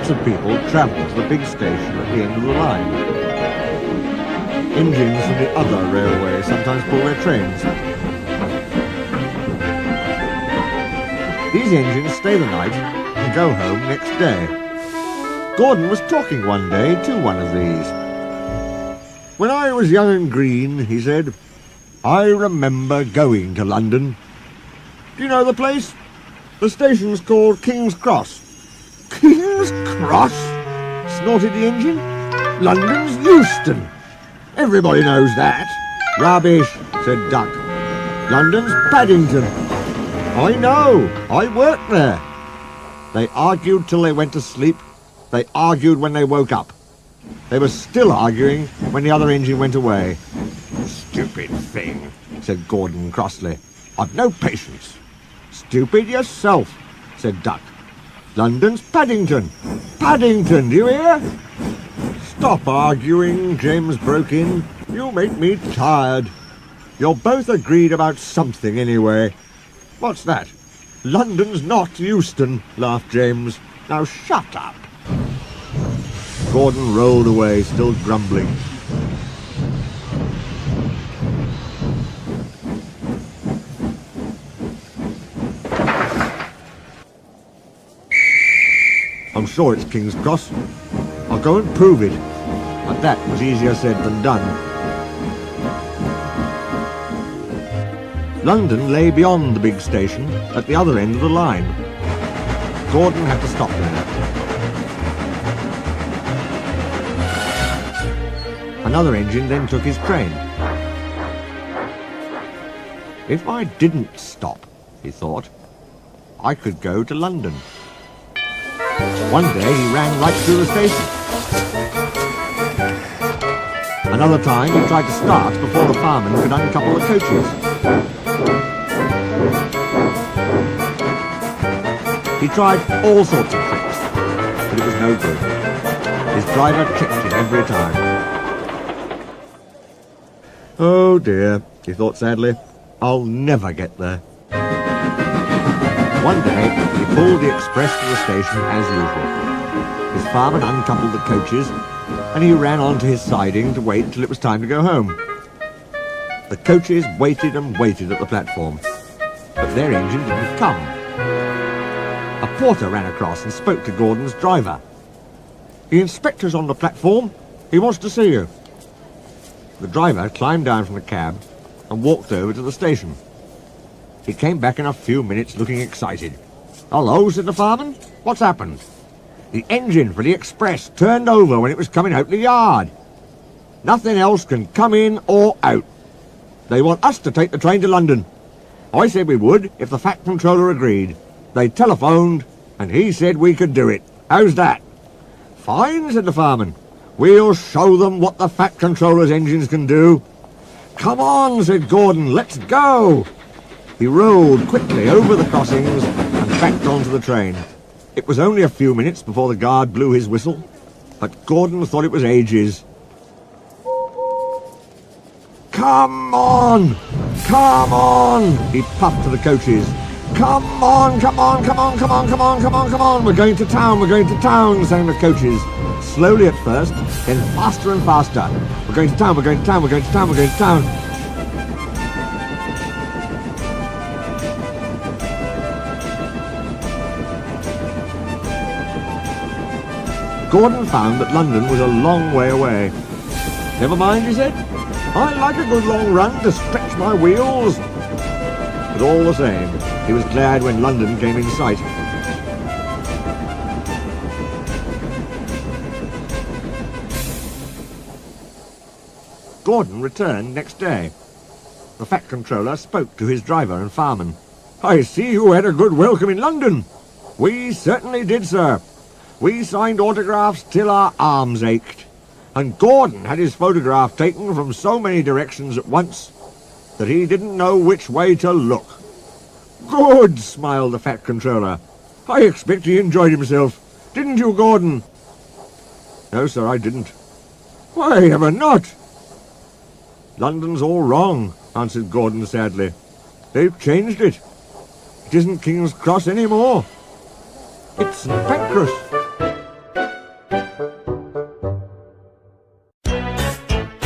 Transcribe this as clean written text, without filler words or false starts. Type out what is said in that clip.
Lots of people travel to the big station at the end of the line. Engines from the other railway sometimes pull their trains. These engines stay the night and go home next day. Gordon was talking one day to one of these. "When I was young and green," he said, "I remember going to London. Do you know the place? The station's called King's Cross." "King's Cross?" snorted the engine. "London's Euston. Everybody knows that." "Rubbish," said Duck. "London's Paddington." "I know. I worked there." They argued till they went to sleep. They argued when they woke up. They were still arguing when the other engine went away. "Stupid thing," said Gordon crossly. "I've no patience." "Stupid yourself," said Duck. "London's Paddington. Paddington, do you hear?" "Stop arguing," James broke in. "You make me tired. You're both agreed about something anyway." "What's that?" "London's not Euston," laughed James. "Now shut up." Gordon rolled away, still grumbling. "I'm sure it's King's Cross. I'll go and prove it." But that was easier said than done. London lay beyond the big station, at the other end of the line. Gordon had to stop there. Another engine then took his train. "If I didn't stop," he thought, "I could go to London." One day he ran right through the station. Another time he tried to start before the fireman could uncouple the coaches. He tried all sorts of tricks, but it was no good. His driver tricked him every time. "Oh dear," he thought sadly, "I'll never get there." One day he pulled the express to the station as usual. His fireman uncoupled the coaches, and he ran on to his siding to wait till it was time to go home. The coaches waited and waited at the platform, but their engine didn't come. A porter ran across and spoke to Gordon's driver. "The inspector's on the platform. He wants to see you." The driver climbed down from the cab and walked over to the station. He came back in a few minutes looking excited. "Hello," said the fireman. "What's happened?" "The engine for the express turned over when it was coming out the yard. Nothing else can come in or out. They want us to take the train to London. I said we would if the Fat Controller agreed. They telephoned and he said we could do it. How's that?" "Fine," said the fireman. "We'll show them what the Fat Controller's engines can do." "Come on," said Gordon, "let's go." He rolled quickly over the crossings and backed onto the train. It was only a few minutes before the guard blew his whistle, but Gordon thought it was ages. "Come on! Come on!" he puffed to the coaches. "Come on, come on, come on, come on, come on, come on, come on! We're going to town, we're going to town," sang the coaches. Slowly at first, then faster and faster. "We're going to town, we're going to town, we're going to town, we're going to town." Gordon found that London was a long way away. "Never mind," he said. "I like a good long run to stretch my wheels." But all the same, he was glad when London came in sight. Gordon returned next day. The Fat Controller spoke to his driver and fireman. "I see you had a good welcome in London." "We certainly did, sir. We signed autographs till our arms ached. And Gordon had his photograph taken from so many directions at once that he didn't know which way to look." "Good," smiled the Fat Controller. "I expect he enjoyed himself. Didn't you, Gordon?" "No, sir, I didn't." "Why ever not?" "London's all wrong," answered Gordon sadly. "They've changed it. It isn't King's Cross any more. It's St. Pancras."